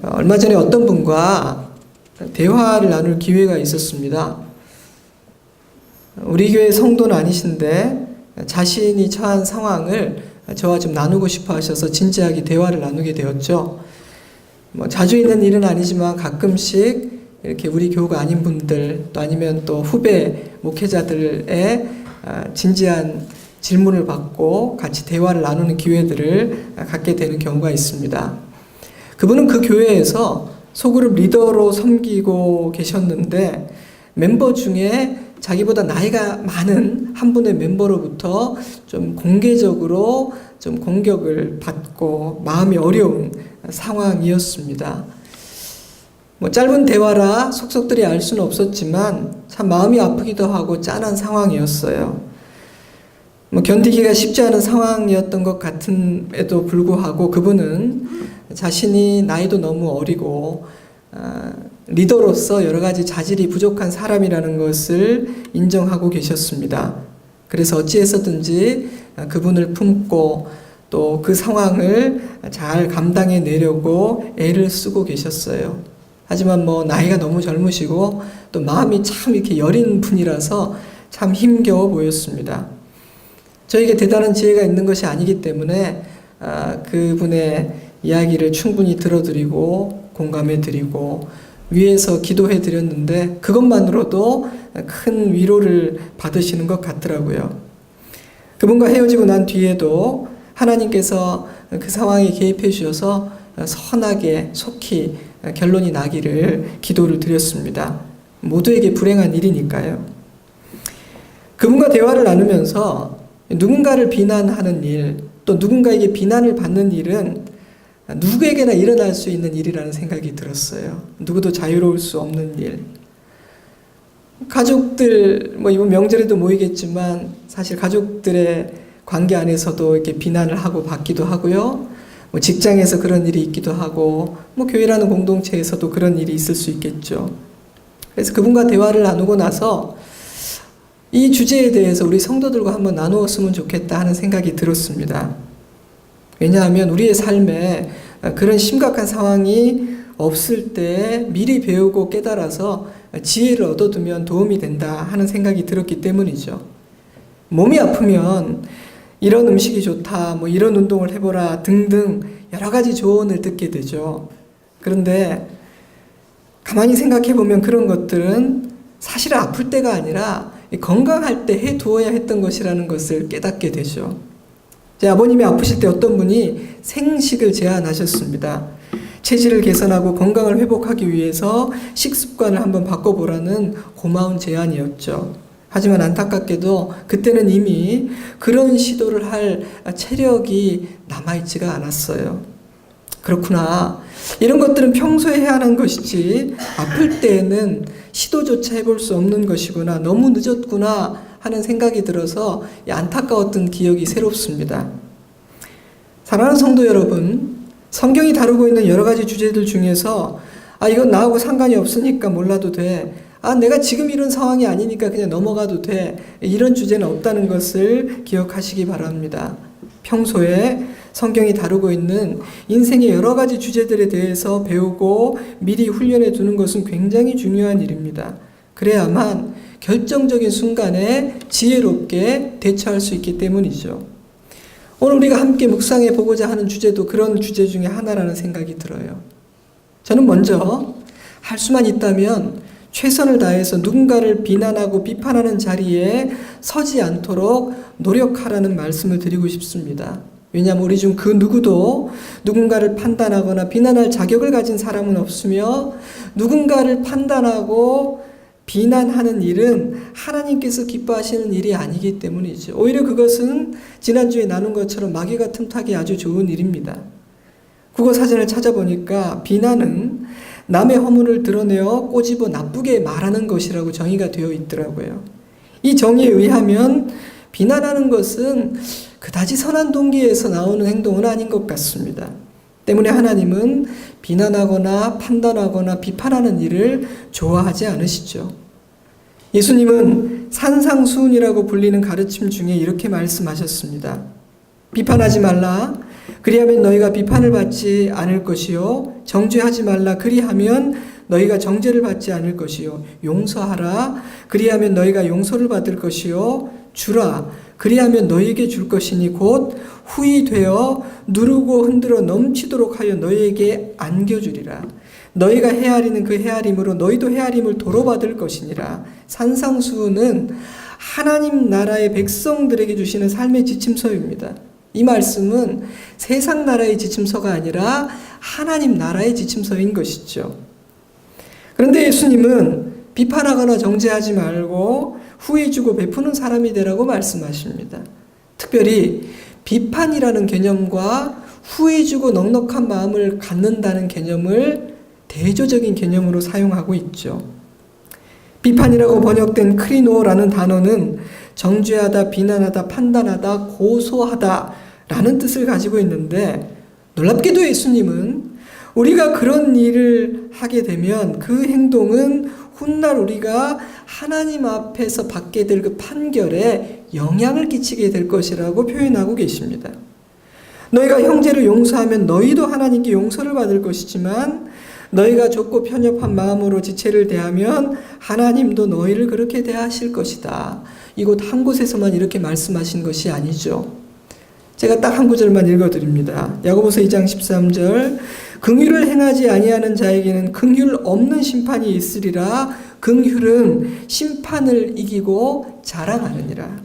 얼마 전에 어떤 분과 대화를 나눌 기회가 있었습니다. 우리 교회 성도는 아니신데 자신이 처한 상황을 저와 좀 나누고 싶어 하셔서 진지하게 대화를 나누게 되었죠. 자주 있는 일은 아니지만 가끔씩 이렇게 우리 교우가 아닌 분들 또 아니면 또 후배 목회자들의 진지한 질문을 받고 같이 대화를 나누는 기회들을 갖게 되는 경우가 있습니다. 그분은 그 교회에서 소그룹 리더로 섬기고 계셨는데 멤버 중에 자기보다 나이가 많은 한 분의 멤버로부터 좀 공개적으로 좀 공격을 받고 마음이 어려운 상황이었습니다. 짧은 대화라 속속들이 알 수는 없었지만 참 마음이 아프기도 하고 짠한 상황이었어요. 견디기가 쉽지 않은 상황이었던 것 같음에도 불구하고 그분은 자신이 나이도 너무 어리고 리더로서 여러 가지 자질이 부족한 사람이라는 것을 인정하고 계셨습니다. 그래서 어찌해서든지 그분을 품고 또 그 상황을 잘 감당해 내려고 애를 쓰고 계셨어요. 하지만 나이가 너무 젊으시고 또 마음이 참 이렇게 여린 분이라서 참 힘겨워 보였습니다. 저에게 대단한 지혜가 있는 것이 아니기 때문에 그분의 이야기를 충분히 들어드리고 공감해드리고 위에서 기도해드렸는데 그것만으로도 큰 위로를 받으시는 것 같더라고요. 그분과 헤어지고 난 뒤에도 하나님께서 그 상황에 개입해 주셔서 선하게 속히 결론이 나기를 기도를 드렸습니다. 모두에게 불행한 일이니까요. 그분과 대화를 나누면서 누군가를 비난하는 일, 또 누군가에게 비난을 받는 일은 누구에게나 일어날 수 있는 일이라는 생각이 들었어요. 누구도 자유로울 수 없는 일. 가족들, 이번 명절에도 모이겠지만 사실 가족들의 관계 안에서도 이렇게 비난을 하고 받기도 하고요. 직장에서 그런 일이 있기도 하고, 교회라는 공동체에서도 그런 일이 있을 수 있겠죠. 그래서 그분과 대화를 나누고 나서 이 주제에 대해서 우리 성도들과 한번 나누었으면 좋겠다 하는 생각이 들었습니다. 왜냐하면 우리의 삶에 그런 심각한 상황이 없을 때 미리 배우고 깨달아서 지혜를 얻어두면 도움이 된다 하는 생각이 들었기 때문이죠. 몸이 아프면 이런 음식이 좋다, 이런 운동을 해보라 등등 여러 가지 조언을 듣게 되죠. 그런데 가만히 생각해 보면 그런 것들은 사실 아플 때가 아니라 건강할 때 해두어야 했던 것이라는 것을 깨닫게 되죠. 제 아버님이 아프실 때 어떤 분이 생식을 제안하셨습니다. 체질을 개선하고 건강을 회복하기 위해서 식습관을 한번 바꿔보라는 고마운 제안이었죠. 하지만 안타깝게도 그때는 이미 그런 시도를 할 체력이 남아있지가 않았어요. 그렇구나. 이런 것들은 평소에 해야 하는 것이지 아플 때에는 시도조차 해볼 수 없는 것이구나. 너무 늦었구나 하는 생각이 들어서 안타까웠던 기억이 새롭습니다. 사랑하는 성도 여러분, 성경이 다루고 있는 여러 가지 주제들 중에서 이건 나하고 상관이 없으니까 몰라도 돼. 내가 지금 이런 상황이 아니니까 그냥 넘어가도 돼. 이런 주제는 없다는 것을 기억하시기 바랍니다. 평소에 성경이 다루고 있는 인생의 여러 가지 주제들에 대해서 배우고 미리 훈련해 두는 것은 굉장히 중요한 일입니다. 그래야만 결정적인 순간에 지혜롭게 대처할 수 있기 때문이죠. 오늘 우리가 함께 묵상해 보고자 하는 주제도 그런 주제 중에 하나라는 생각이 들어요. 저는 먼저 할 수만 있다면 최선을 다해서 누군가를 비난하고 비판하는 자리에 서지 않도록 노력하라는 말씀을 드리고 싶습니다. 왜냐하면 우리 중 그 누구도 누군가를 판단하거나 비난할 자격을 가진 사람은 없으며 누군가를 판단하고 비난하는 일은 하나님께서 기뻐하시는 일이 아니기 때문이죠. 오히려 그것은 지난주에 나눈 것처럼 마귀가 틈타기 아주 좋은 일입니다. 국어사전을 찾아보니까 비난은 남의 허물을 드러내어 꼬집어 나쁘게 말하는 것이라고 정의가 되어 있더라고요. 이 정의에 의하면 비난하는 것은 그다지 선한 동기에서 나오는 행동은 아닌 것 같습니다. 때문에 하나님은 비난하거나 판단하거나 비판하는 일을 좋아하지 않으시죠. 예수님은 산상수훈이라고 불리는 가르침 중에 이렇게 말씀하셨습니다. 비판하지 말라. 그리하면 너희가 비판을 받지 않을 것이요 정죄하지 말라 그리하면 너희가 정죄를 받지 않을 것이요 용서하라 그리하면 너희가 용서를 받을 것이요 주라 그리하면 너희에게 줄 것이니 곧 후히 되어 누르고 흔들어 넘치도록 하여 너희에게 안겨주리라. 너희가 헤아리는 그 헤아림으로 너희도 헤아림을 도로 받을 것이니라. 산상수훈은 하나님 나라의 백성들에게 주시는 삶의 지침서입니다. 이 말씀은 세상 나라의 지침서가 아니라 하나님 나라의 지침서인 것이죠. 그런데 예수님은 비판하거나 정죄하지 말고 후히 주고 베푸는 사람이 되라고 말씀하십니다. 특별히 비판이라는 개념과 후히 주고 넉넉한 마음을 갖는다는 개념을 대조적인 개념으로 사용하고 있죠. 비판이라고 번역된 크리노라는 단어는 정죄하다, 비난하다, 판단하다, 고소하다 라는 뜻을 가지고 있는데 놀랍게도 예수님은 우리가 그런 일을 하게 되면 그 행동은 훗날 우리가 하나님 앞에서 받게 될 그 판결에 영향을 끼치게 될 것이라고 표현하고 계십니다. 너희가 형제를 용서하면 너희도 하나님께 용서를 받을 것이지만 너희가 좁고 편협한 마음으로 지체를 대하면 하나님도 너희를 그렇게 대하실 것이다. 이곳 한 곳에서만 이렇게 말씀하신 것이 아니죠. 제가 딱 한 구절만 읽어드립니다. 야고보서 2장 13절 긍휼을 행하지 아니하는 자에게는 긍휼 없는 심판이 있으리라. 긍휼은 심판을 이기고 자랑하느니라.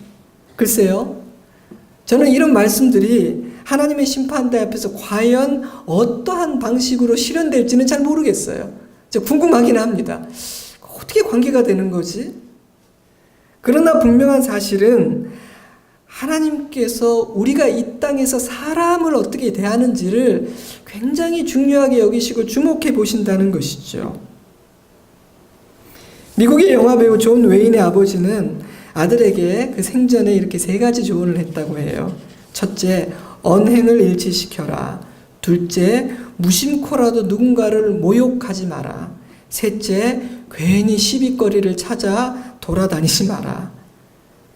글쎄요, 저는 이런 말씀들이 하나님의 심판대 앞에서 과연 어떠한 방식으로 실현될지는 잘 모르겠어요. 궁금하긴 합니다. 어떻게 관계가 되는 거지? 그러나 분명한 사실은 하나님께서 우리가 이 땅에서 사람을 어떻게 대하는지를 굉장히 중요하게 여기시고 주목해 보신다는 것이죠. 미국의 영화배우 존 웨인의 아버지는 아들에게 그 생전에 이렇게 3가지 조언을 했다고 해요. 첫째, 언행을 일치시켜라. 둘째, 무심코라도 누군가를 모욕하지 마라. 셋째, 괜히 시비거리를 찾아 돌아다니지 마라.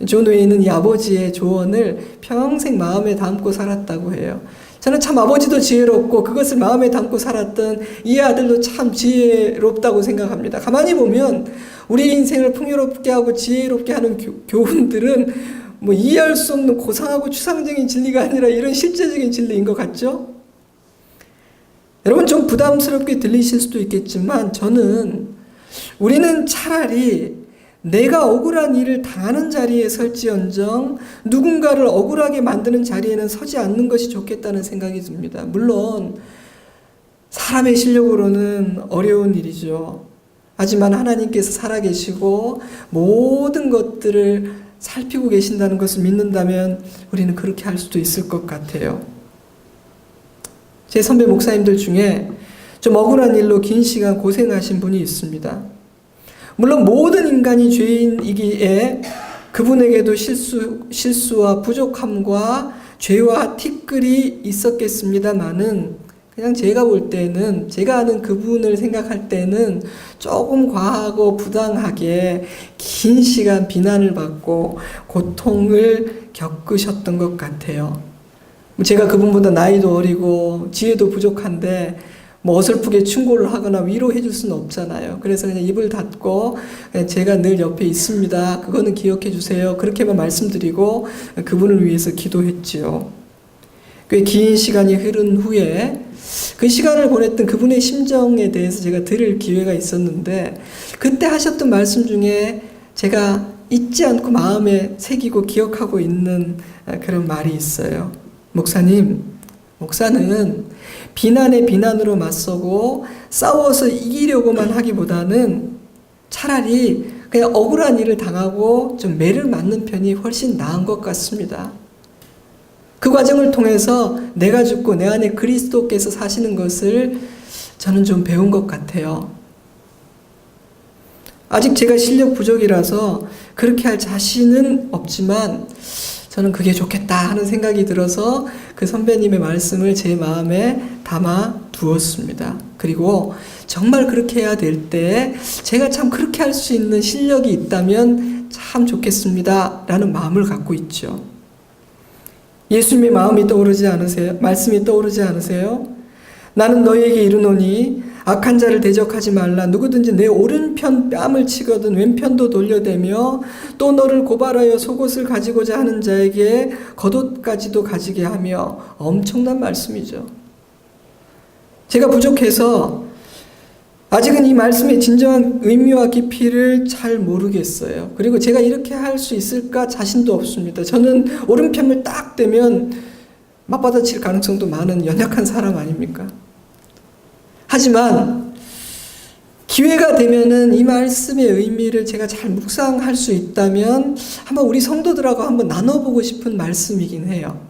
존 웨인은 이 아버지의 조언을 평생 마음에 담고 살았다고 해요. 저는 참 아버지도 지혜롭고 그것을 마음에 담고 살았던 이 아들도 참 지혜롭다고 생각합니다. 가만히 보면 우리 인생을 풍요롭게 하고 지혜롭게 하는 교훈들은 뭐 이해할 수 없는 고상하고 추상적인 진리가 아니라 이런 실제적인 진리인 것 같죠? 여러분 좀 부담스럽게 들리실 수도 있겠지만 우리는 차라리 내가 억울한 일을 당하는 자리에 설지언정 누군가를 억울하게 만드는 자리에는 서지 않는 것이 좋겠다는 생각이 듭니다. 물론 사람의 실력으로는 어려운 일이죠. 하지만 하나님께서 살아계시고 모든 것들을 살피고 계신다는 것을 믿는다면 우리는 그렇게 할 수도 있을 것 같아요. 제 선배 목사님들 중에 좀 억울한 일로 긴 시간 고생하신 분이 있습니다. 물론 모든 인간이 죄인이기에 그분에게도 실수와 부족함과 죄와 티끌이 있었겠습니다마는 그냥 제가 볼 때는 제가 아는 그분을 생각할 때는 조금 과하고 부당하게 긴 시간 비난을 받고 고통을 겪으셨던 것 같아요. 제가 그분보다 나이도 어리고 지혜도 부족한데 뭐 어설프게 충고를 하거나 위로해 줄 수는 없잖아요. 그래서 그냥 입을 닫고 제가 늘 옆에 있습니다. 그거는 기억해 주세요. 그렇게만 말씀드리고 그분을 위해서 기도했지요. 꽤 긴 시간이 흐른 후에 그 시간을 보냈던 그분의 심정에 대해서 제가 들을 기회가 있었는데 그때 하셨던 말씀 중에 제가 잊지 않고 마음에 새기고 기억하고 있는 그런 말이 있어요. 목사님, 목사는 비난에 비난으로 맞서고 싸워서 이기려고만 하기보다는 차라리 그냥 억울한 일을 당하고 좀 매를 맞는 편이 훨씬 나은 것 같습니다. 그 과정을 통해서 내가 죽고 내 안에 그리스도께서 사시는 것을 저는 좀 배운 것 같아요. 아직 제가 실력 부족이라서 그렇게 할 자신은 없지만 저는 그게 좋겠다 하는 생각이 들어서 그 선배님의 말씀을 제 마음에 담아 두었습니다. 그리고 정말 그렇게 해야 될 때 제가 참 그렇게 할 수 있는 실력이 있다면 참 좋겠습니다 라는 마음을 갖고 있죠. 예수님의 마음이 떠오르지 않으세요? 말씀이 떠오르지 않으세요? 나는 너희에게 이르노니 악한 자를 대적하지 말라. 누구든지 내 오른편 뺨을 치거든 왼편도 돌려대며 또 너를 고발하여 속옷을 가지고자 하는 자에게 겉옷까지도 가지게 하며. 엄청난 말씀이죠. 제가 부족해서 아직은 이 말씀의 진정한 의미와 깊이를 잘 모르겠어요. 그리고 제가 이렇게 할 수 있을까 자신도 없습니다. 저는 오른편을 딱 대면 맞받아칠 가능성도 많은 연약한 사람 아닙니까? 하지만 기회가 되면은 이 말씀의 의미를 제가 잘 묵상할 수 있다면 한번 우리 성도들하고 한번 나눠보고 싶은 말씀이긴 해요.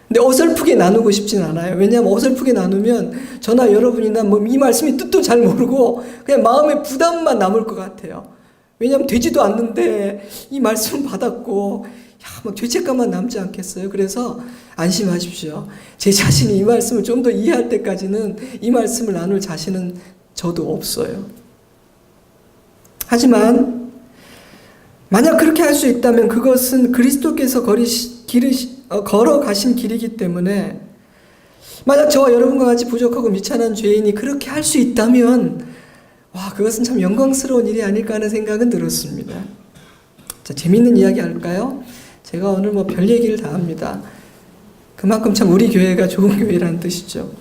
근데 어설프게 나누고 싶진 않아요. 왜냐하면 어설프게 나누면 저나 여러분이나 뭐 이 말씀의 뜻도 잘 모르고 그냥 마음의 부담만 남을 것 같아요. 왜냐하면 되지도 않는데 이 말씀 받았고 막 죄책감만 남지 않겠어요? 그래서 안심하십시오. 제 자신이 이 말씀을 좀 더 이해할 때까지는 이 말씀을 나눌 자신은 저도 없어요. 하지만 만약 그렇게 할 수 있다면 그것은 그리스도께서 걸어가신 길이기 때문에 만약 저와 여러분과 같이 부족하고 미천한 죄인이 그렇게 할 수 있다면 그것은 참 영광스러운 일이 아닐까 하는 생각은 들었습니다. 자, 재밌는 이야기 할까요? 제가 오늘 별 얘기를 다 합니다. 그만큼 참 우리 교회가 좋은 교회라는 뜻이죠.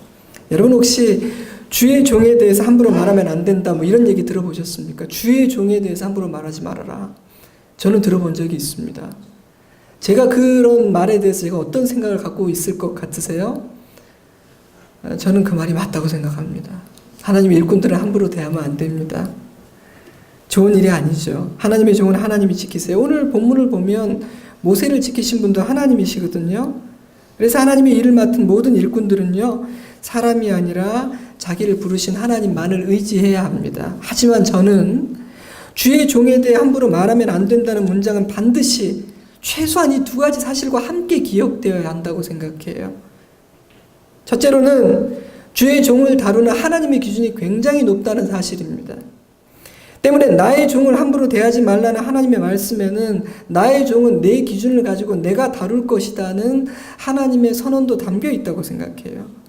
여러분 혹시 주의 종에 대해서 함부로 말하면 안 된다 이런 얘기 들어보셨습니까? 주의 종에 대해서 함부로 말하지 말아라. 저는 들어본 적이 있습니다. 제가 그런 말에 대해서 제가 어떤 생각을 갖고 있을 것 같으세요? 저는 그 말이 맞다고 생각합니다. 하나님의 일꾼들은 함부로 대하면 안 됩니다. 좋은 일이 아니죠. 하나님의 종은 하나님이 지키세요. 오늘 본문을 보면 모세를 지키신 분도 하나님이시거든요. 그래서 하나님의 일을 맡은 모든 일꾼들은요, 사람이 아니라 자기를 부르신 하나님만을 의지해야 합니다. 하지만 저는 주의 종에 대해 함부로 말하면 안 된다는 문장은 반드시 최소한 이 두 가지 사실과 함께 기억되어야 한다고 생각해요. 첫째로는 주의 종을 다루는 하나님의 기준이 굉장히 높다는 사실입니다. 때문에 나의 종을 함부로 대하지 말라는 하나님의 말씀에는 나의 종은 내 기준을 가지고 내가 다룰 것이다는 하나님의 선언도 담겨 있다고 생각해요.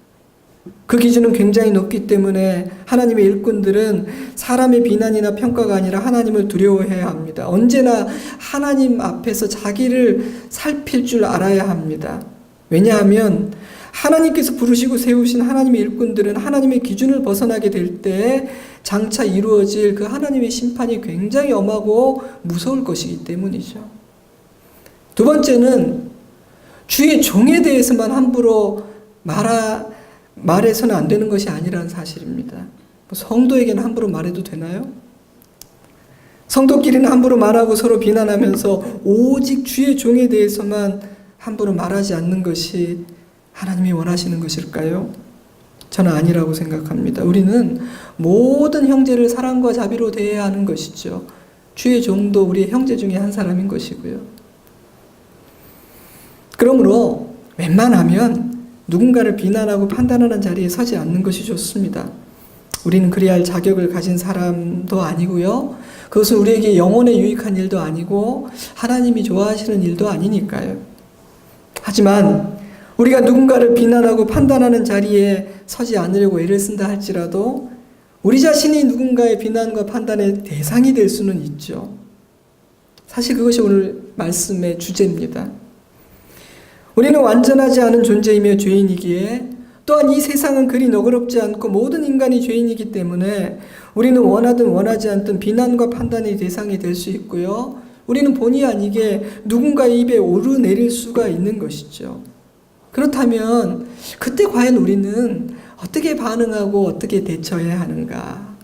그 기준은 굉장히 높기 때문에 하나님의 일꾼들은 사람의 비난이나 평가가 아니라 하나님을 두려워해야 합니다. 언제나 하나님 앞에서 자기를 살필 줄 알아야 합니다. 왜냐하면 하나님께서 부르시고 세우신 하나님의 일꾼들은 하나님의 기준을 벗어나게 될 때 장차 이루어질 그 하나님의 심판이 굉장히 엄하고 무서울 것이기 때문이죠. 두 번째는 주의 종에 대해서만 함부로 말해서는 안 되는 것이 아니라는 사실입니다. 성도에게는 함부로 말해도 되나요? 성도끼리는 함부로 말하고 서로 비난하면서 오직 주의 종에 대해서만 함부로 말하지 않는 것이 하나님이 원하시는 것일까요? 저는 아니라고 생각합니다. 우리는 모든 형제를 사랑과 자비로 대해야 하는 것이죠. 주의 종도 우리의 형제 중에 한 사람인 것이고요. 그러므로 웬만하면 누군가를 비난하고 판단하는 자리에 서지 않는 것이 좋습니다. 우리는 그래야 할 자격을 가진 사람도 아니고요. 그것은 우리에게 영혼에 유익한 일도 아니고 하나님이 좋아하시는 일도 아니니까요. 하지만 우리가 누군가를 비난하고 판단하는 자리에 서지 않으려고 애를 쓴다 할지라도 우리 자신이 누군가의 비난과 판단의 대상이 될 수는 있죠. 사실 그것이 오늘 말씀의 주제입니다. 우리는 완전하지 않은 존재이며 죄인이기에 또한 이 세상은 그리 너그럽지 않고 모든 인간이 죄인이기 때문에 우리는 원하든 원하지 않든 비난과 판단의 대상이 될 수 있고요. 우리는 본의 아니게 누군가의 입에 오르내릴 수가 있는 것이죠. 그렇다면 그때 과연 우리는 어떻게 반응하고 어떻게 대처해야 하는가?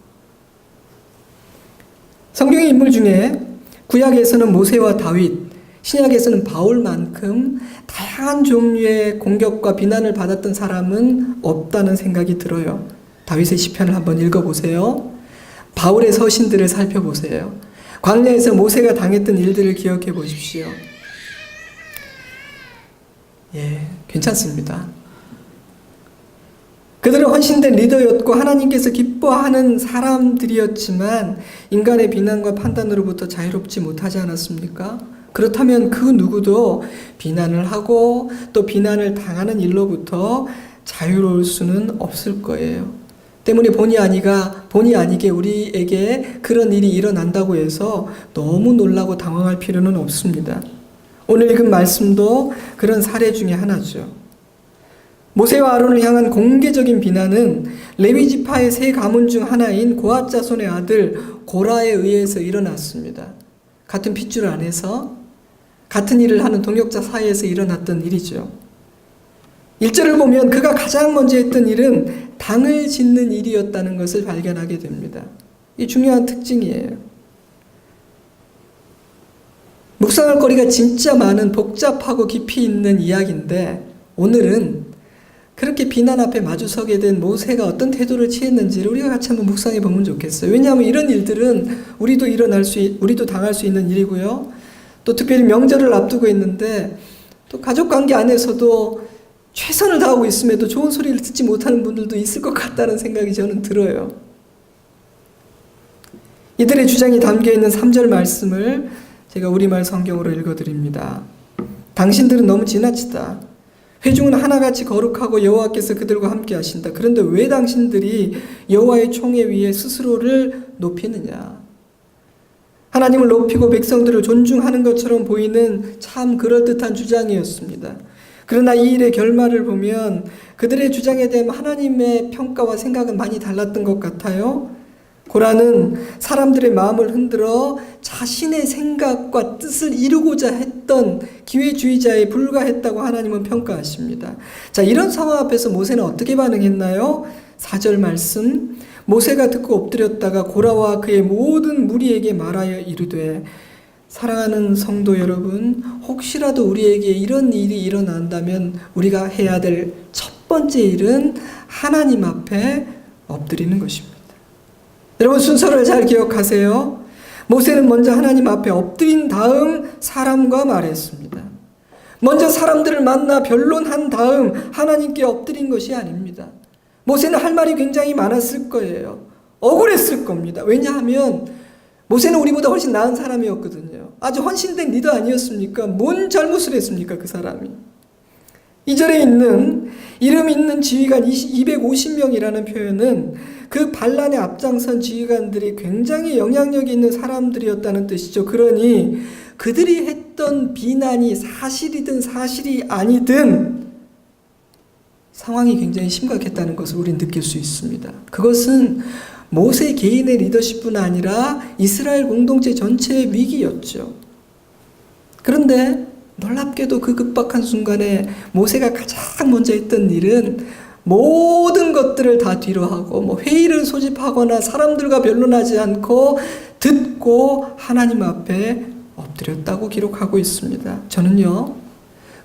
성경의 인물 중에 구약에서는 모세와 다윗, 신약에서는 바울만큼 다양한 종류의 공격과 비난을 받았던 사람은 없다는 생각이 들어요. 다윗의 시편을 한번 읽어보세요. 바울의 서신들을 살펴보세요. 광야에서 모세가 당했던 일들을 기억해 보십시오. 괜찮습니다. 그들은 헌신된 리더였고 하나님께서 기뻐하는 사람들이었지만 인간의 비난과 판단으로부터 자유롭지 못하지 않았습니까? 그렇다면 그 누구도 비난을 하고 또 비난을 당하는 일로부터 자유로울 수는 없을 거예요. 때문에 본의 아니게 우리에게 그런 일이 일어난다고 해서 너무 놀라고 당황할 필요는 없습니다. 오늘 읽은 말씀도 그런 사례 중에 하나죠. 모세와 아론을 향한 공개적인 비난은 레위 지파의 세 가문 중 하나인 고앗 자손의 아들 고라에 의해서 일어났습니다. 같은 핏줄 안에서 같은 일을 하는 동역자 사이에서 일어났던 일이죠. 1절을 보면 그가 가장 먼저 했던 일은 당을 짓는 일이었다는 것을 발견하게 됩니다. 이 중요한 특징이에요. 묵상할 거리가 진짜 많은 복잡하고 깊이 있는 이야기인데 우리는 그렇게 비난 앞에 마주서게 된 모세가 어떤 태도를 취했는지를 우리가 같이 한번 묵상해 보면 좋겠어요. 왜냐하면 이런 일들은 우리도 당할 수 있는 일이고요. 또 특별히 명절을 앞두고 있는데 또 가족 관계 안에서도 최선을 다하고 있음에도 좋은 소리를 듣지 못하는 분들도 있을 것 같다는 생각이 저는 들어요. 이들의 주장이 담겨있는 3절 말씀을 제가 우리말 성경으로 읽어드립니다. 당신들은 너무 지나치다. 회중은 하나같이 거룩하고 여호와께서 그들과 함께 하신다. 그런데 왜 당신들이 여호와의 총회 위에 스스로를 높이느냐. 하나님을 높이고 백성들을 존중하는 것처럼 보이는 참 그럴듯한 주장이었습니다. 그러나 이 일의 결말을 보면 그들의 주장에 대한 하나님의 평가와 생각은 많이 달랐던 것 같아요. 고라는 사람들의 마음을 흔들어 자신의 생각과 뜻을 이루고자 했던 기회주의자에 불과했다고 하나님은 평가하십니다. 자, 이런 상황 앞에서 모세는 어떻게 반응했나요? 4절 말씀, 모세가 듣고 엎드렸다가 고라와 그의 모든 무리에게 말하여 이르되, 사랑하는 성도 여러분, 혹시라도 우리에게 이런 일이 일어난다면 우리가 해야 될 첫 번째 일은 하나님 앞에 엎드리는 것입니다. 여러분, 순서를 잘 기억하세요. 모세는 먼저 하나님 앞에 엎드린 다음 사람과 말했습니다. 먼저 사람들을 만나 변론한 다음 하나님께 엎드린 것이 아닙니다. 모세는 할 말이 굉장히 많았을 거예요. 억울했을 겁니다. 왜냐하면 모세는 우리보다 훨씬 나은 사람이었거든요. 아주 헌신된 리더 아니었습니까? 뭔 잘못을 했습니까, 그 사람이? 2절에 있는 이름 있는 지휘관 250명이라는 표현은 그 반란에 앞장선 지휘관들이 굉장히 영향력이 있는 사람들이었다는 뜻이죠. 그러니 그들이 했던 비난이 사실이든 사실이 아니든 상황이 굉장히 심각했다는 것을 우리는 느낄 수 있습니다. 그것은 모세 개인의 리더십뿐 아니라 이스라엘 공동체 전체의 위기였죠. 그런데 놀랍게도 그 급박한 순간에 모세가 가장 먼저 했던 일은 모든 것들을 다 뒤로 하고 회의를 소집하거나 사람들과 변론하지 않고 듣고 하나님 앞에 엎드렸다고 기록하고 있습니다. 저는요,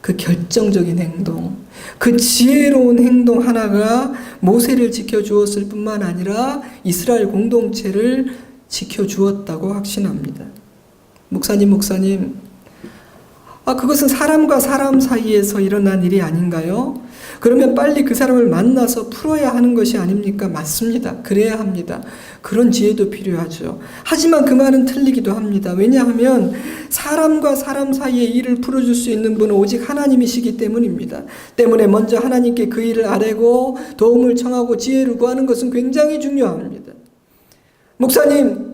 그 결정적인 행동, 그 지혜로운 행동 하나가 모세를 지켜주었을 뿐만 아니라 이스라엘 공동체를 지켜주었다고 확신합니다. 목사님, 그것은 사람과 사람 사이에서 일어난 일이 아닌가요? 그러면 빨리 그 사람을 만나서 풀어야 하는 것이 아닙니까? 맞습니다. 그래야 합니다. 그런 지혜도 필요하죠. 하지만 그 말은 틀리기도 합니다. 왜냐하면 사람과 사람 사이의 일을 풀어줄 수 있는 분은 오직 하나님이시기 때문입니다. 때문에 먼저 하나님께 그 일을 아뢰고 도움을 청하고 지혜를 구하는 것은 굉장히 중요합니다. 목사님,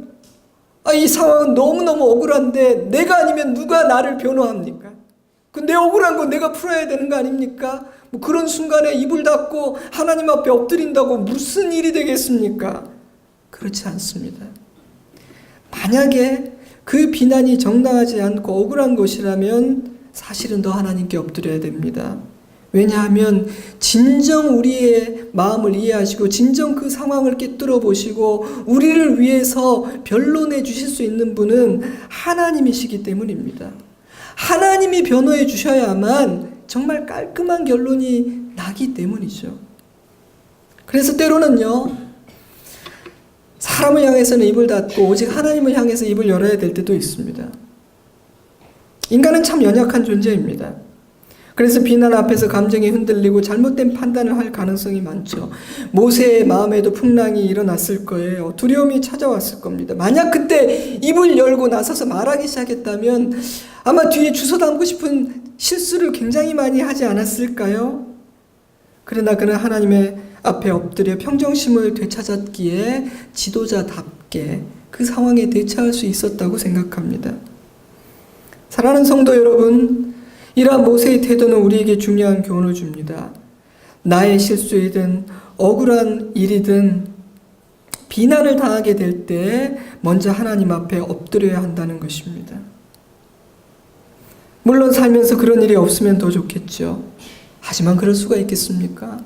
이 상황은 너무너무 억울한데 내가 아니면 누가 나를 변호합니까? 내 억울한 거 내가 풀어야 되는 거 아닙니까? 그런 순간에 입을 닫고 하나님 앞에 엎드린다고 무슨 일이 되겠습니까? 그렇지 않습니다. 만약에 그 비난이 정당하지 않고 억울한 것이라면 사실은 더 하나님께 엎드려야 됩니다. 왜냐하면 진정 우리의 마음을 이해하시고 진정 그 상황을 꿰뚫어 보시고 우리를 위해서 변론해 주실 수 있는 분은 하나님이시기 때문입니다. 하나님이 변호해 주셔야만 정말 깔끔한 결론이 나기 때문이죠. 그래서 때로는요, 사람을 향해서는 입을 닫고 오직 하나님을 향해서 입을 열어야 될 때도 있습니다. 인간은 참 연약한 존재입니다. 그래서 비난 앞에서 감정이 흔들리고 잘못된 판단을 할 가능성이 많죠. 모세의 마음에도 풍랑이 일어났을 거예요. 두려움이 찾아왔을 겁니다. 만약 그때 입을 열고 나서서 말하기 시작했다면 아마 뒤에 주워 담고 싶은 실수를 굉장히 많이 하지 않았을까요? 그러나 그는 하나님의 앞에 엎드려 평정심을 되찾았기에 지도자답게 그 상황에 대처할 수 있었다고 생각합니다. 사랑하는 성도 여러분, 이러한 모세의 태도는 우리에게 중요한 교훈을 줍니다. 나의 실수이든 억울한 일이든 비난을 당하게 될 때 먼저 하나님 앞에 엎드려야 한다는 것입니다. 물론 살면서 그런 일이 없으면 더 좋겠죠. 하지만 그럴 수가 있겠습니까?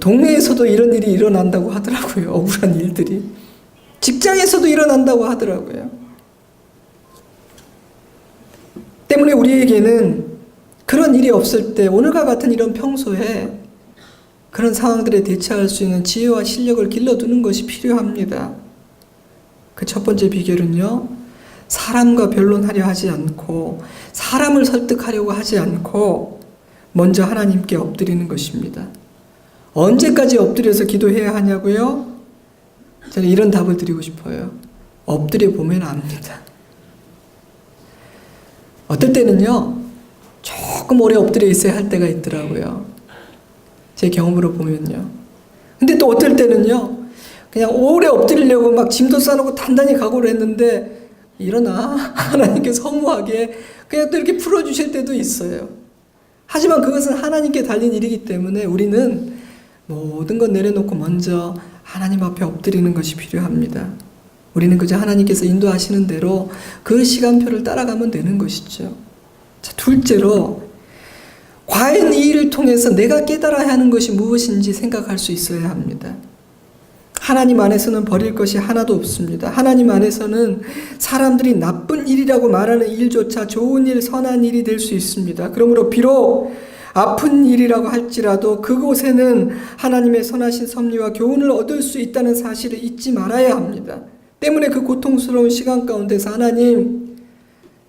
동네에서도 이런 일이 일어난다고 하더라고요. 억울한 일들이. 직장에서도 일어난다고 하더라고요. 때문에 우리에게는 그런 일이 없을 때 오늘과 같은 이런 평소에 그런 상황들에 대처할 수 있는 지혜와 실력을 길러두는 것이 필요합니다. 그 첫 번째 비결은요, 사람과 변론하려 하지 않고 사람을 설득하려고 하지 않고 먼저 하나님께 엎드리는 것입니다. 언제까지 엎드려서 기도해야 하냐고요? 저는 이런 답을 드리고 싶어요. 엎드려 보면 압니다. 어떨 때는요, 조금 오래 엎드려 있어야 할 때가 있더라고요. 제 경험으로 보면요. 근데 또 어떨 때는요, 그냥 오래 엎드리려고 막 짐도 싸놓고 단단히 각오를 했는데 일어나 하나님께서 허무하게 그냥 또 이렇게 풀어주실 때도 있어요. 하지만 그것은 하나님께 달린 일이기 때문에 우리는 모든 것 내려놓고 먼저 하나님 앞에 엎드리는 것이 필요합니다. 우리는 그저 하나님께서 인도하시는 대로 그 시간표를 따라가면 되는 것이죠. 자, 둘째로, 과연 이 일을 통해서 내가 깨달아야 하는 것이 무엇인지 생각할 수 있어야 합니다. 하나님 안에서는 버릴 것이 하나도 없습니다. 하나님 안에서는 사람들이 나쁜 일이라고 말하는 일조차 좋은 일, 선한 일이 될 수 있습니다. 그러므로 비록 아픈 일이라고 할지라도 그곳에는 하나님의 선하신 섭리와 교훈을 얻을 수 있다는 사실을 잊지 말아야 합니다. 때문에 그 고통스러운 시간 가운데서 하나님,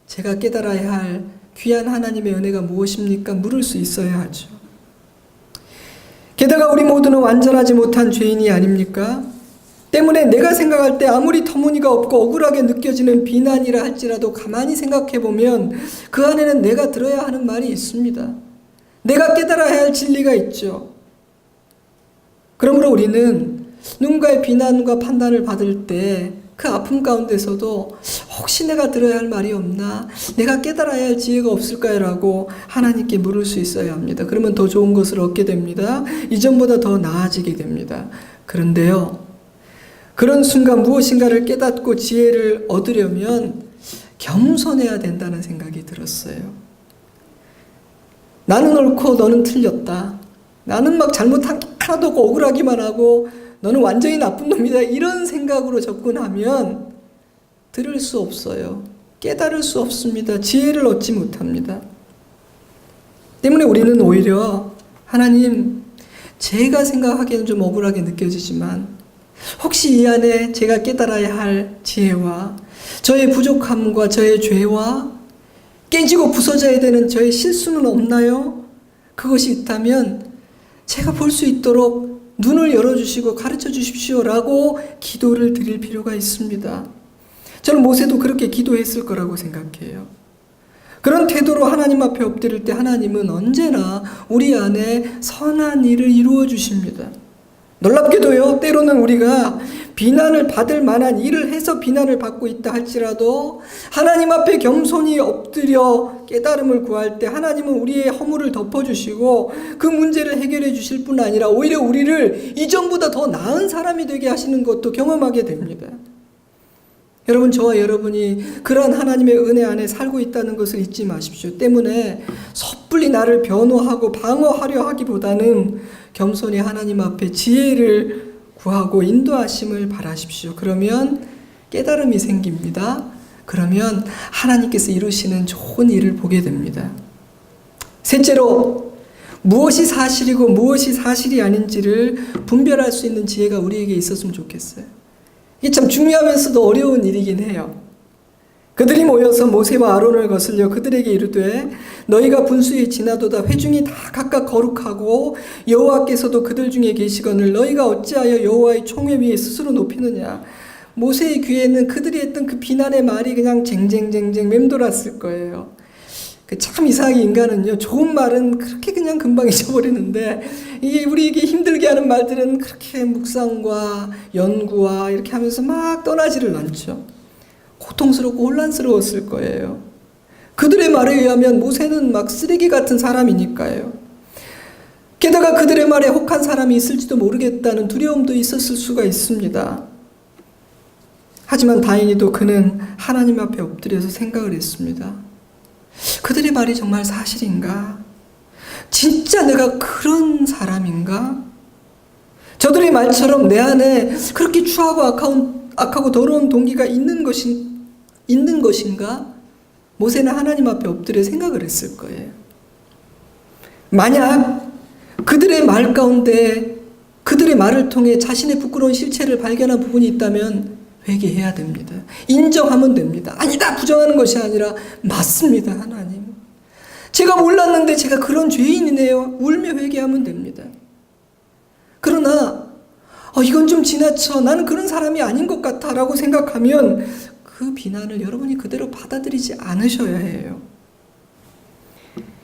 제가 깨달아야 할 귀한 하나님의 은혜가 무엇입니까? 물을 수 있어야 하죠. 게다가 우리 모두는 완전하지 못한 죄인이 아닙니까? 때문에 내가 생각할 때 아무리 터무니가 없고 억울하게 느껴지는 비난이라 할지라도 가만히 생각해보면 그 안에는 내가 들어야 하는 말이 있습니다. 내가 깨달아야 할 진리가 있죠. 그러므로 우리는 누군가의 비난과 판단을 받을 때 그 아픔 가운데서도 혹시 내가 들어야 할 말이 없나? 내가 깨달아야 할 지혜가 없을까요? 라고 하나님께 물을 수 있어야 합니다. 그러면 더 좋은 것을 얻게 됩니다. 이전보다 더 나아지게 됩니다. 그런데요, 그런 순간 무엇인가를 깨닫고 지혜를 얻으려면 겸손해야 된다는 생각이 들었어요. 나는 옳고 너는 틀렸다. 나는 막 잘못한 게 하나도 없고 억울하기만 하고 너는 완전히 나쁜 놈이다. 이런 생각으로 접근하면 들을 수 없어요. 깨달을 수 없습니다. 지혜를 얻지 못합니다. 때문에 우리는 오히려 하나님, 제가 생각하기에는 좀 억울하게 느껴지지만 혹시 이 안에 제가 깨달아야 할 지혜와 저의 부족함과 저의 죄와 깨지고 부서져야 되는 저의 실수는 없나요? 그것이 있다면 제가 볼 수 있도록 눈을 열어주시고 가르쳐 주십시오라고 기도를 드릴 필요가 있습니다. 저는 모세도 그렇게 기도했을 거라고 생각해요. 그런 태도로 하나님 앞에 엎드릴 때 하나님은 언제나 우리 안에 선한 일을 이루어 주십니다. 놀랍게도요, 때로는 우리가 비난을 받을 만한 일을 해서 비난을 받고 있다 할지라도 하나님 앞에 겸손히 엎드려 깨달음을 구할 때 하나님은 우리의 허물을 덮어주시고 그 문제를 해결해 주실 뿐 아니라 오히려 우리를 이전보다 더 나은 사람이 되게 하시는 것도 경험하게 됩니다. 여러분, 저와 여러분이 그러한 하나님의 은혜 안에 살고 있다는 것을 잊지 마십시오. 때문에 섣불리 나를 변호하고 방어하려 하기보다는 겸손히 하나님 앞에 지혜를 구하고 인도하심을 바라십시오. 그러면 깨달음이 생깁니다. 그러면 하나님께서 이루시는 좋은 일을 보게 됩니다. 셋째로, 무엇이 사실이고 무엇이 사실이 아닌지를 분별할 수 있는 지혜가 우리에게 있었으면 좋겠어요. 이게 참 중요하면서도 어려운 일이긴 해요. 그들이 모여서 모세와 아론을 거슬려 그들에게 이르되 너희가 분수에 지나도다 회중이 다 각각 거룩하고 여호와께서도 그들 중에 계시거늘 너희가 어찌하여 여호와의 총회 위에 스스로 높이느냐. 모세의 귀에는 그들이 했던 그 비난의 말이 그냥 쟁쟁쟁쟁 맴돌았을 거예요. 참 이상하게 인간은요, 좋은 말은 그렇게 그냥 금방 잊어버리는데, 이게 우리에게 힘들게 하는 말들은 그렇게 묵상과 연구와 이렇게 하면서 막 떠나지를 않죠. 고통스럽고 혼란스러웠을 거예요. 그들의 말에 의하면 모세는 막 쓰레기 같은 사람이니까요. 게다가 그들의 말에 혹한 사람이 있을지도 모르겠다는 두려움도 있었을 수가 있습니다. 하지만 다행히도 그는 하나님 앞에 엎드려서 생각을 했습니다. 그들의 말이 정말 사실인가? 진짜 내가 그런 사람인가? 저들의 말처럼 내 안에 그렇게 추하고 악하고 더러운 동기가 있는 것인가? 모세는 하나님 앞에 엎드려 생각을 했을 거예요. 만약 그들의 말 가운데 그들의 말을 통해 자신의 부끄러운 실체를 발견한 부분이 있다면 회개해야 됩니다. 인정하면 됩니다. 아니다, 부정하는 것이 아니라 맞습니다, 하나님. 제가 몰랐는데 제가 그런 죄인이네요. 울며 회개하면 됩니다. 그러나 이건 좀 지나쳐, 나는 그런 사람이 아닌 것 같아 라고 생각하면 그 비난을 여러분이 그대로 받아들이지 않으셔야 해요.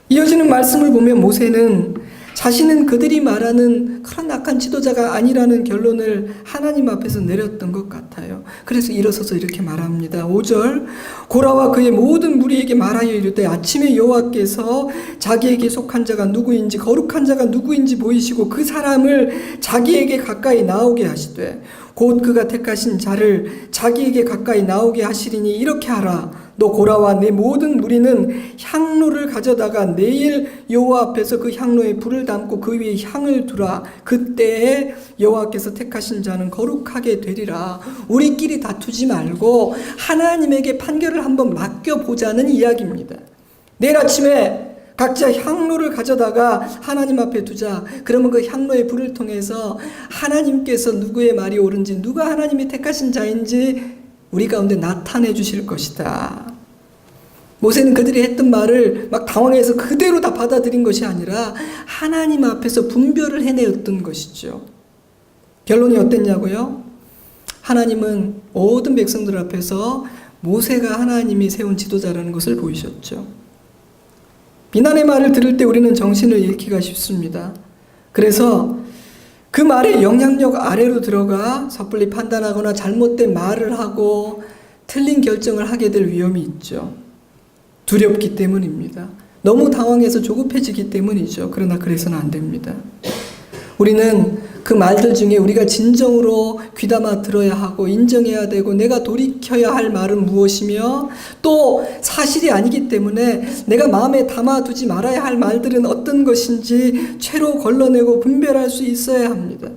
이어지는 말씀을 보면 모세는 자신은 그들이 말하는 그런 악한 지도자가 아니라는 결론을 하나님 앞에서 내렸던 것 같아요. 그래서 일어서서 이렇게 말합니다. 5절, 고라와 그의 모든 무리에게 말하여 이르되 아침에 여호와께서 자기에게 속한 자가 누구인지 거룩한 자가 누구인지 보이시고 그 사람을 자기에게 가까이 나오게 하시되 곧 그가 택하신 자를 자기에게 가까이 나오게 하시리니 이렇게 하라. 너 고라와 내 모든 무리는 향로를 가져다가 내일 여호와 앞에서 그 향로에 불을 담고 그 위에 향을 두라. 그때에 여호와께서 택하신 자는 거룩하게 되리라. 우리끼리 다투지 말고 하나님에게 판결을 한번 맡겨보자는 이야기입니다. 내일 아침에 각자 향로를 가져다가 하나님 앞에 두자. 그러면 그 향로의 불을 통해서 하나님께서 누구의 말이 옳은지, 누가 하나님이 택하신 자인지 우리 가운데 나타내 주실 것이다. 모세는 그들이 했던 말을 막 당황해서 그대로 다 받아들인 것이 아니라 하나님 앞에서 분별을 해내었던 것이죠. 결론이 어땠냐고요? 하나님은 모든 백성들 앞에서 모세가 하나님이 세운 지도자라는 것을 보이셨죠. 비난의 말을 들을 때 우리는 정신을 잃기가 쉽습니다. 그래서 그 말의 영향력 아래로 들어가 섣불리 판단하거나 잘못된 말을 하고 틀린 결정을 하게 될 위험이 있죠. 두렵기 때문입니다. 너무 당황해서 조급해지기 때문이죠. 그러나 그래서는 안 됩니다. 우리는 그 말들 중에 우리가 진정으로 귀담아 들어야 하고 인정해야 되고 내가 돌이켜야 할 말은 무엇이며 또 사실이 아니기 때문에 내가 마음에 담아두지 말아야 할 말들은 어떤 것인지 채로 걸러내고 분별할 수 있어야 합니다.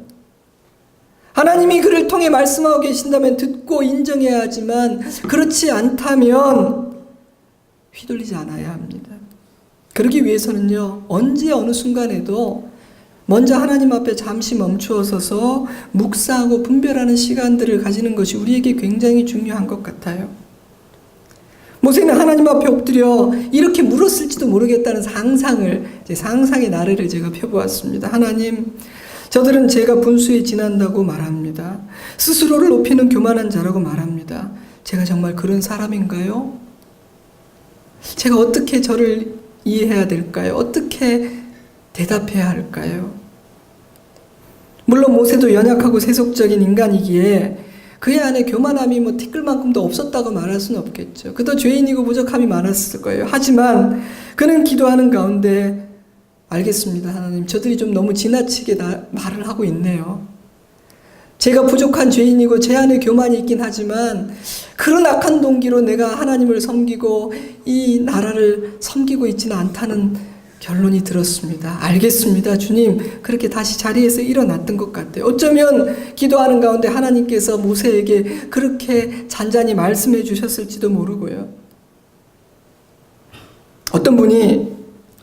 하나님이 그를 통해 말씀하고 계신다면 듣고 인정해야 하지만 그렇지 않다면 휘둘리지 않아야 합니다. 그러기 위해서는요, 언제 어느 순간에도 먼저 하나님 앞에 잠시 멈추어 서서 묵상하고 분별하는 시간들을 가지는 것이 우리에게 굉장히 중요한 것 같아요. 모세는 하나님 앞에 엎드려 이렇게 물었을지도 모르겠다는 상상의 나래를 제가 펴보았습니다. 하나님, 저들은 제가 분수에 지난다고 말합니다. 스스로를 높이는 교만한 자라고 말합니다. 제가 정말 그런 사람인가요? 제가 어떻게 저를 이해해야 될까요? 어떻게 대답해야 할까요? 물론 모세도 연약하고 세속적인 인간이기에 그의 안에 교만함이 티끌만큼도 없었다고 말할 수는 없겠죠. 그도 죄인이고 부족함이 많았을 거예요. 하지만 그는 기도하는 가운데 알겠습니다. 하나님, 저들이 좀 너무 지나치게 말을 하고 있네요. 제가 부족한 죄인이고 제 안에 교만이 있긴 하지만 그런 악한 동기로 내가 하나님을 섬기고 이 나라를 섬기고 있지는 않다는 결론이 들었습니다. 알겠습니다. 주님, 그렇게 다시 자리에서 일어났던 것 같아요. 어쩌면 기도하는 가운데 하나님께서 모세에게 그렇게 잔잔히 말씀해 주셨을지도 모르고요. 어떤 분이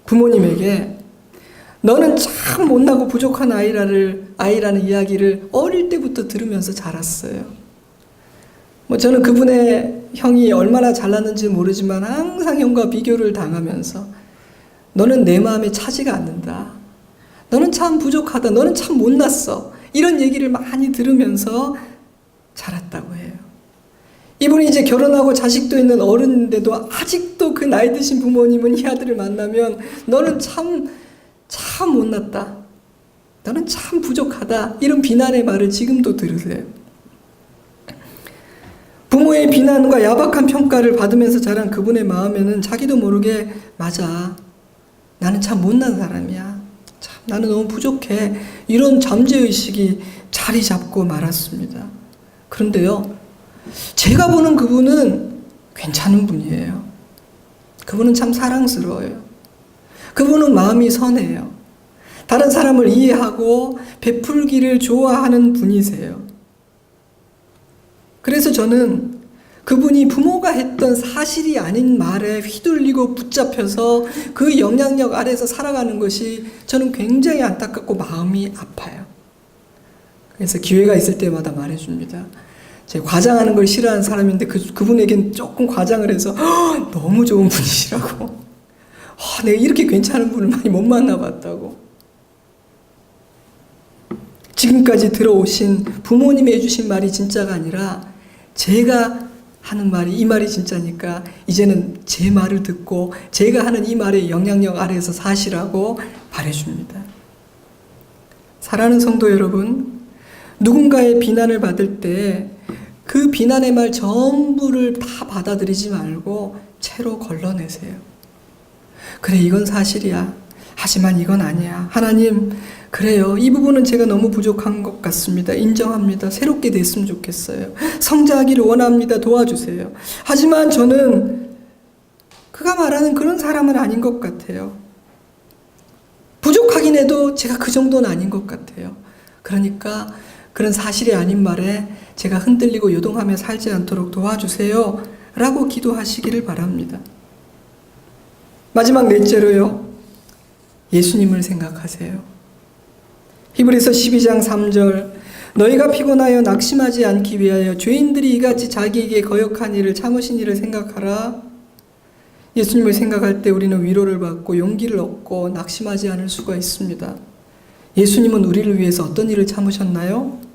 부모님에게 너는 참 못나고 부족한 아이라는 이야기를 어릴 때부터 들으면서 자랐어요. 저는 그분의 형이 얼마나 잘났는지 모르지만 항상 형과 비교를 당하면서 너는 내 마음에 차지가 않는다. 너는 참 부족하다. 너는 참 못났어. 이런 얘기를 많이 들으면서 자랐다고 해요. 이분이 이제 결혼하고 자식도 있는 어른인데도 아직도 그 나이 드신 부모님은 이 아들을 만나면 너는 참 못났다. 너는 참 부족하다. 이런 비난의 말을 지금도 들으세요. 부모의 비난과 야박한 평가를 받으면서 자란 그분의 마음에는 자기도 모르게 맞아. 나는 참 못난 사람이야. 참 나는 너무 부족해. 이런 잠재의식이 자리 잡고 말았습니다. 그런데요. 제가 보는 그분은 괜찮은 분이에요. 그분은 참 사랑스러워요. 그분은 마음이 선해요. 다른 사람을 이해하고 베풀기를 좋아하는 분이세요. 그래서 저는 그분이 부모가 했던 사실이 아닌 말에 휘둘리고 붙잡혀서 그 영향력 아래서 살아가는 것이 저는 굉장히 안타깝고 마음이 아파요. 그래서 기회가 있을 때마다 말해줍니다. 제가 과장하는 걸 싫어하는 사람인데 그분에겐 조금 과장을 해서 너무 좋은 분이시라고. 내가 이렇게 괜찮은 분을 많이 못 만나봤다고. 지금까지 들어오신 부모님이 해주신 말이 진짜가 아니라 제가 하는 말이 이 말이 진짜니까 이제는 제 말을 듣고 제가 하는 이 말의 영향력 아래에서 사시라고 말해줍니다. 사랑하는 성도 여러분, 누군가의 비난을 받을 때 그 비난의 말 전부를 다 받아들이지 말고 채로 걸러내세요. 그래, 이건 사실이야. 하지만 이건 아니야. 하나님, 그래요. 이 부분은 제가 너무 부족한 것 같습니다. 인정합니다. 새롭게 됐으면 좋겠어요. 성장하기를 원합니다. 도와주세요. 하지만 저는 그가 말하는 그런 사람은 아닌 것 같아요. 부족하긴 해도 제가 그 정도는 아닌 것 같아요. 그러니까 그런 사실이 아닌 말에 제가 흔들리고 요동하며 살지 않도록 도와주세요. 라고 기도하시기를 바랍니다. 마지막 넷째로요. 예수님을 생각하세요. 히브리서 12장 3절 너희가 피곤하여 낙심하지 않기 위하여 죄인들이 이같이 자기에게 거역한 일을 참으신 일을 생각하라. 예수님을 생각할 때 우리는 위로를 받고 용기를 얻고 낙심하지 않을 수가 있습니다. 예수님은 우리를 위해서 어떤 일을 참으셨나요?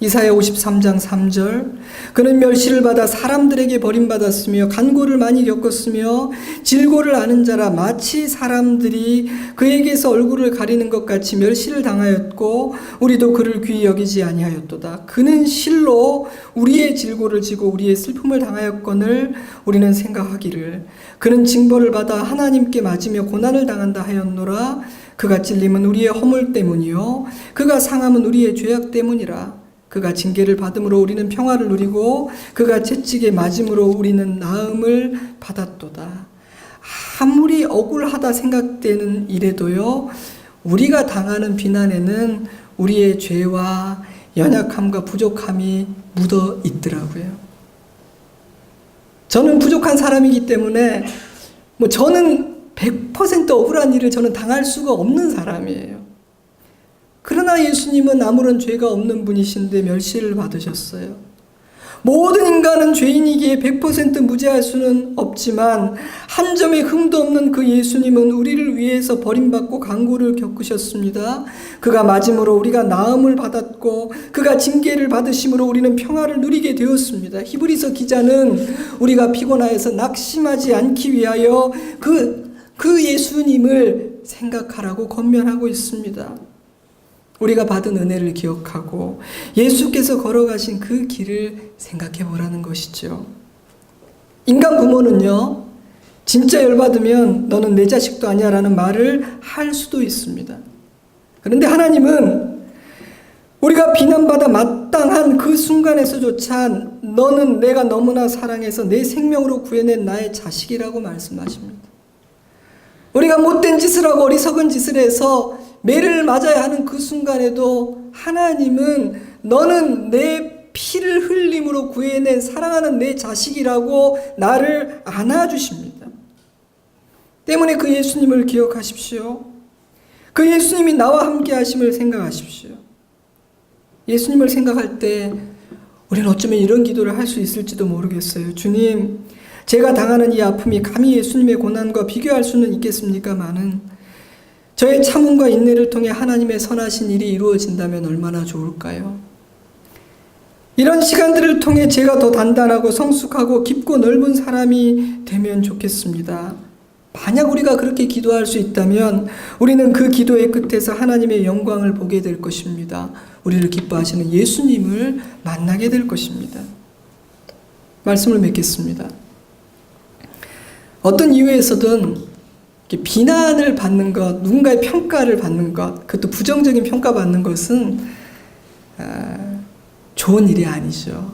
이사야 53장 3절 그는 멸시를 받아 사람들에게 버림받았으며 간고를 많이 겪었으며 질고를 아는 자라 마치 사람들이 그에게서 얼굴을 가리는 것 같이 멸시를 당하였고 우리도 그를 귀히 여기지 아니하였도다. 그는 실로 우리의 질고를 지고 우리의 슬픔을 당하였거늘 우리는 생각하기를 그는 징벌을 받아 하나님께 맞으며 고난을 당한다 하였노라. 그가 찔림은 우리의 허물 때문이요 그가 상함은 우리의 죄악 때문이라. 그가 징계를 받음으로 우리는 평화를 누리고 그가 채찍에 맞음으로 우리는 나음을 받았도다. 아무리 억울하다 생각되는 일에도요. 우리가 당하는 비난에는 우리의 죄와 연약함과 부족함이 묻어 있더라고요. 저는 부족한 사람이기 때문에 저는 100% 억울한 일을 저는 당할 수가 없는 사람이에요. 그러나 예수님은 아무런 죄가 없는 분이신데 멸시를 받으셨어요. 모든 인간은 죄인이기에 100% 무죄할 수는 없지만 한 점의 흠도 없는 그 예수님은 우리를 위해서 버림받고 간고를 겪으셨습니다. 그가 맞음으로 우리가 나음을 받았고 그가 징계를 받으심으로 우리는 평화를 누리게 되었습니다. 히브리서 기자는 우리가 피곤하여서 낙심하지 않기 위하여 그 예수님을 생각하라고 권면하고 있습니다. 우리가 받은 은혜를 기억하고 예수께서 걸어가신 그 길을 생각해 보라는 것이죠. 인간 부모는요, 진짜 열받으면 너는 내 자식도 아니야 라는 말을 할 수도 있습니다. 그런데 하나님은 우리가 비난받아 마땅한 그 순간에서조차 너는 내가 너무나 사랑해서 내 생명으로 구해낸 나의 자식이라고 말씀하십니다. 우리가 못된 짓을 하고 어리석은 짓을 해서 매를 맞아야 하는 그 순간에도 하나님은 너는 내 피를 흘림으로 구해낸 사랑하는 내 자식이라고 나를 안아주십니다. 때문에 그 예수님을 기억하십시오. 그 예수님이 나와 함께 하심을 생각하십시오. 예수님을 생각할 때 우리는 어쩌면 이런 기도를 할 수 있을지도 모르겠어요. 주님, 제가 당하는 이 아픔이 감히 예수님의 고난과 비교할 수는 있겠습니까마는 저의 참음과 인내를 통해 하나님의 선하신 일이 이루어진다면 얼마나 좋을까요? 이런 시간들을 통해 제가 더 단단하고 성숙하고 깊고 넓은 사람이 되면 좋겠습니다. 만약 우리가 그렇게 기도할 수 있다면 우리는 그 기도의 끝에서 하나님의 영광을 보게 될 것입니다. 우리를 기뻐하시는 예수님을 만나게 될 것입니다. 말씀을 맺겠습니다. 어떤 이유에서든 비난을 받는 것, 누군가의 평가를 받는 것, 그것도 부정적인 평가받는 것은 좋은 일이 아니죠.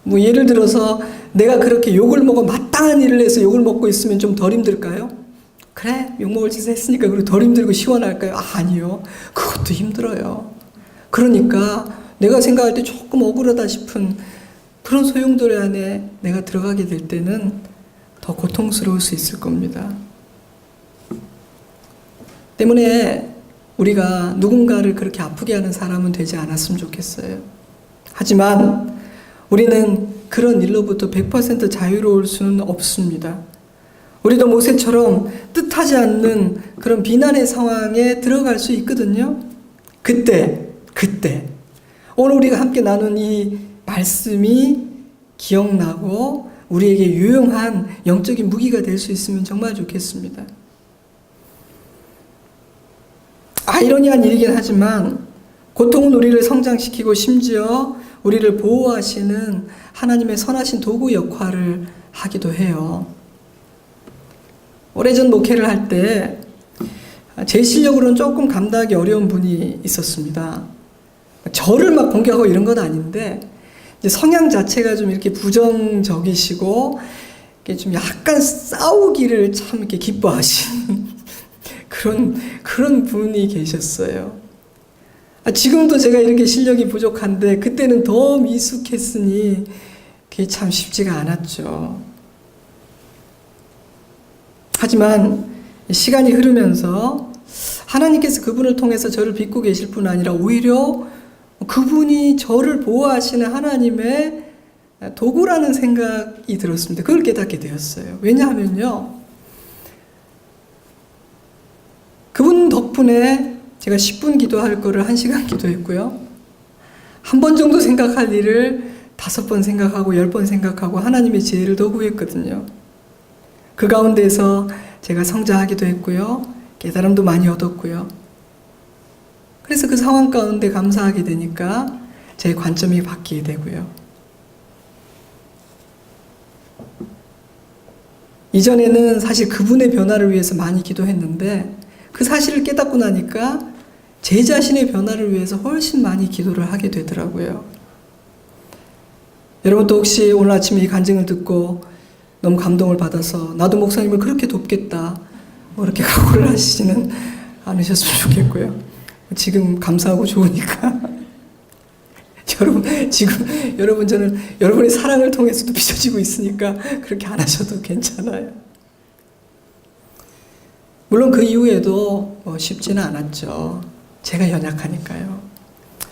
뭐 예를 들어서 내가 그렇게 욕을 먹어 마땅한 일을 해서 욕을 먹고 있으면 좀 덜 힘들까요? 그래, 욕먹을 짓을 했으니까 그리고 덜 힘들고 시원할까요? 아니요. 그것도 힘들어요. 그러니까 내가 생각할 때 조금 억울하다 싶은 그런 소용돌이 안에 내가 들어가게 될 때는 더 고통스러울 수 있을 겁니다. 때문에 우리가 누군가를 그렇게 아프게 하는 사람은 되지 않았으면 좋겠어요. 하지만 우리는 그런 일로부터 100% 자유로울 수는 없습니다. 우리도 모세처럼 뜻하지 않는 그런 비난의 상황에 들어갈 수 있거든요. 그때 오늘 우리가 함께 나눈 이 말씀이 기억나고 우리에게 유용한 영적인 무기가 될 수 있으면 정말 좋겠습니다. 아이러니한 일이긴 하지만 고통은 우리를 성장시키고 심지어 우리를 보호하시는 하나님의 선하신 도구 역할을 하기도 해요. 오래전 목회를 할 때 제 실력으로는 조금 감당하기 어려운 분이 있었습니다. 저를 막 공격하고 이런 건 아닌데 이제 성향 자체가 좀 이렇게 부정적이시고 좀 약간 싸우기를 참 이렇게 기뻐하시는 그런 분이 계셨어요. 지금도 제가 이렇게 실력이 부족한데 그때는 더 미숙했으니 그게 참 쉽지가 않았죠. 하지만 시간이 흐르면서 하나님께서 그분을 통해서 저를 빚고 계실 뿐 아니라 오히려 그분이 저를 보호하시는 하나님의 도구라는 생각이 들었습니다. 그걸 깨닫게 되었어요. 왜냐하면요, 그분 덕분에 제가 10분 기도할 거를 1시간 기도했고요. 한 번 정도 생각할 일을 5번 생각하고 10번 생각하고 하나님의 지혜를 더 구했거든요. 그 가운데서 제가 성장하기도 했고요. 깨달음도 많이 얻었고요. 그래서 그 상황 가운데 감사하게 되니까 제 관점이 바뀌게 되고요. 이전에는 사실 그분의 변화를 위해서 많이 기도했는데 그 사실을 깨닫고 나니까 제 자신의 변화를 위해서 훨씬 많이 기도를 하게 되더라고요. 여러분도 혹시 오늘 아침에 이 간증을 듣고 너무 감동을 받아서 나도 목사님을 그렇게 돕겠다 뭐 이렇게 각오를 하시지는 않으셨으면 좋겠고요. 지금 감사하고 좋으니까 여러분 저는 여러분의 사랑을 통해서도 빚어지고 있으니까 그렇게 안 하셔도 괜찮아요. 물론 그 이후에도 쉽지는 않았죠. 제가 연약하니까요.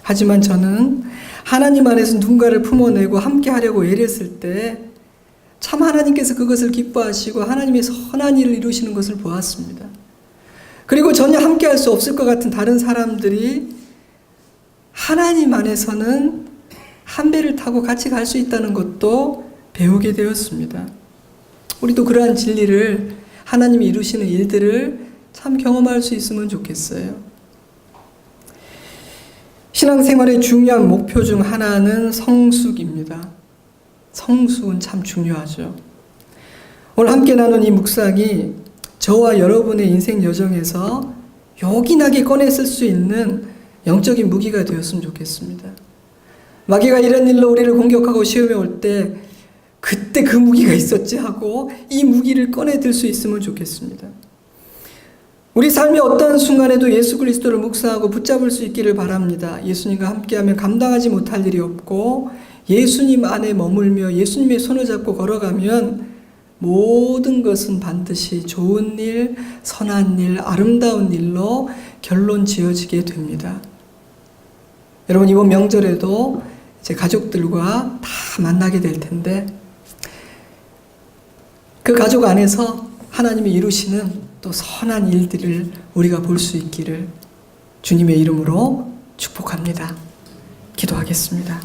하지만 저는 하나님 안에서 누군가를 품어내고 함께 하려고 애렸을 때 참 하나님께서 그것을 기뻐하시고 하나님의 선한 일을 이루시는 것을 보았습니다. 그리고 전혀 함께 할 수 없을 것 같은 다른 사람들이 하나님 안에서는 한 배를 타고 같이 갈 수 있다는 것도 배우게 되었습니다. 우리도 그러한 진리를 하나님이 이루시는 일들을 참 경험할 수 있으면 좋겠어요. 신앙생활의 중요한 목표 중 하나는 성숙입니다. 성숙은 참 중요하죠. 오늘 함께 나눈 이 묵상이 저와 여러분의 인생 여정에서 요긴하게 꺼내 쓸 수 있는 영적인 무기가 되었으면 좋겠습니다. 마귀가 이런 일로 우리를 공격하고 시험에 올 때 그때 그 무기가 있었지 하고 이 무기를 꺼내들 수 있으면 좋겠습니다. 우리 삶의 어떤 순간에도 예수 그리스도를 묵상하고 붙잡을 수 있기를 바랍니다. 예수님과 함께하면 감당하지 못할 일이 없고 예수님 안에 머물며 예수님의 손을 잡고 걸어가면 모든 것은 반드시 좋은 일, 선한 일, 아름다운 일로 결론 지어지게 됩니다. 여러분 이번 명절에도 이제 가족들과 다 만나게 될 텐데 그 가족 안에서 하나님이 이루시는 또 선한 일들을 우리가 볼 수 있기를 주님의 이름으로 축복합니다. 기도하겠습니다.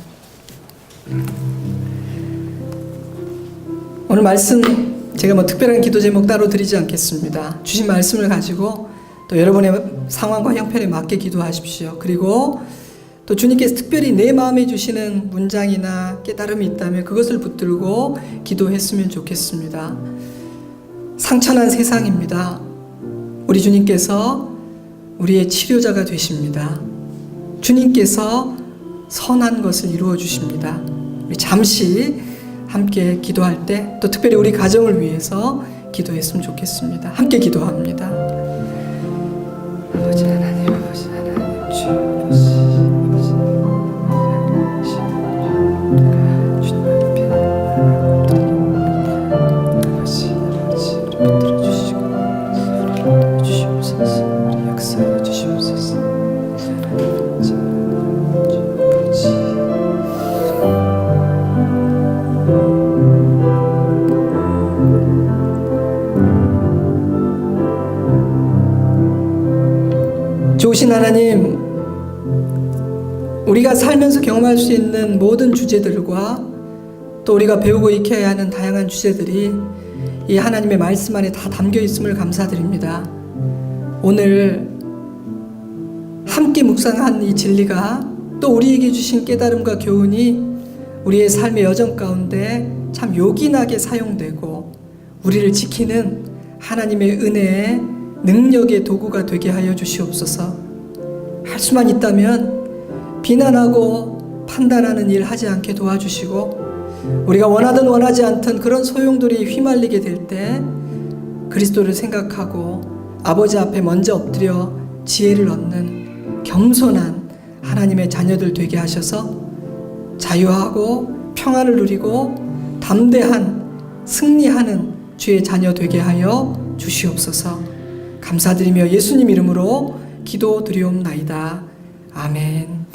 오늘 말씀 제가 특별한 기도 제목 따로 드리지 않겠습니다. 주신 말씀을 가지고 또 여러분의 상황과 형편에 맞게 기도하십시오. 그리고 또 주님께서 특별히 내 마음에 주시는 문장이나 깨달음이 있다면 그것을 붙들고 기도했으면 좋겠습니다. 상처난 세상입니다. 우리 주님께서 우리의 치료자가 되십니다. 주님께서 선한 것을 이루어 주십니다. 우리 잠시 함께 기도할 때 또 특별히 우리 가정을 위해서 기도했으면 좋겠습니다. 함께 기도합니다. 아버지 하나님, 아버지 하나님, 좋으신 하나님, 우리가 살면서 경험할 수 있는 모든 주제들과 또 우리가 배우고 익혀야 하는 다양한 주제들이 이 하나님의 말씀 안에 다 담겨 있음을 감사드립니다. 오늘 함께 묵상한 이 진리가 또 우리에게 주신 깨달음과 교훈이 우리의 삶의 여정 가운데 참 요긴하게 사용되고 우리를 지키는 하나님의 은혜의 능력의 도구가 되게 하여 주시옵소서. 할 수만 있다면 비난하고 판단하는 일 하지 않게 도와주시고, 우리가 원하든 원하지 않든 그런 소용돌이에 휘말리게 될 때 그리스도를 생각하고 아버지 앞에 먼저 엎드려 지혜를 얻는 겸손한 하나님의 자녀들 되게 하셔서 자유하고 평안을 누리고 담대한 승리하는 주의 자녀 되게 하여 주시옵소서. 감사드리며 예수님 이름으로 기도드리옵나이다. 아멘.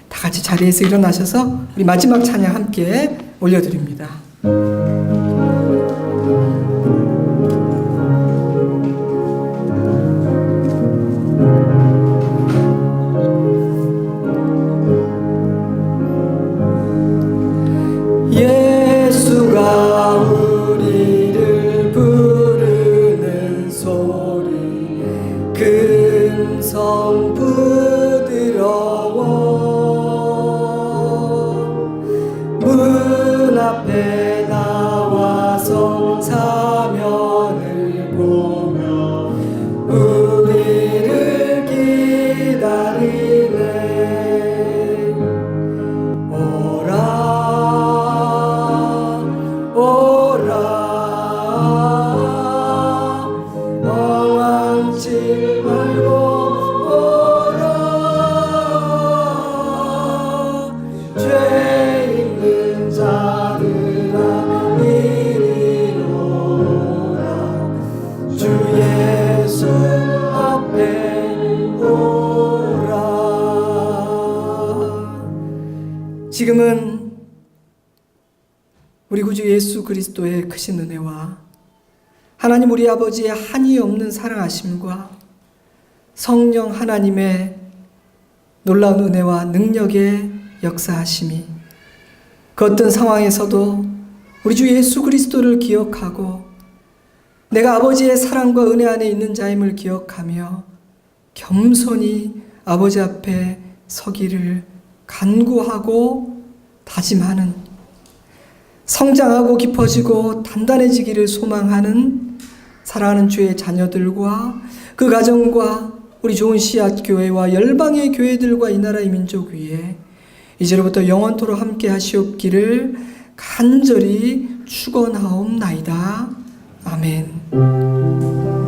다 같이 자리에서 일어나셔서 우리 마지막 찬양 함께 올려드립니다. 예수가 우리를 부르는 소리 금성 부드러워 문 앞에 나와서 사면을 보며 우리를 기다리네. 오라 오라 엉망치 말고 지금은 우리 구주 예수 그리스도의 크신 은혜와 하나님 우리 아버지의 한이 없는 사랑하심과 성령 하나님의 놀라운 은혜와 능력의 역사하심이 그 어떤 상황에서도 우리 주 예수 그리스도를 기억하고 내가 아버지의 사랑과 은혜 안에 있는 자임을 기억하며 겸손히 아버지 앞에 서기를 간구하고 다짐하는, 성장하고 깊어지고 단단해지기를 소망하는 사랑하는 주의 자녀들과 그 가정과 우리 좋은 씨앗교회와 열방의 교회들과 이 나라의 민족 위에 이제로부터 영원토록 함께 하시옵기를 간절히 축원하옵나이다. 아멘.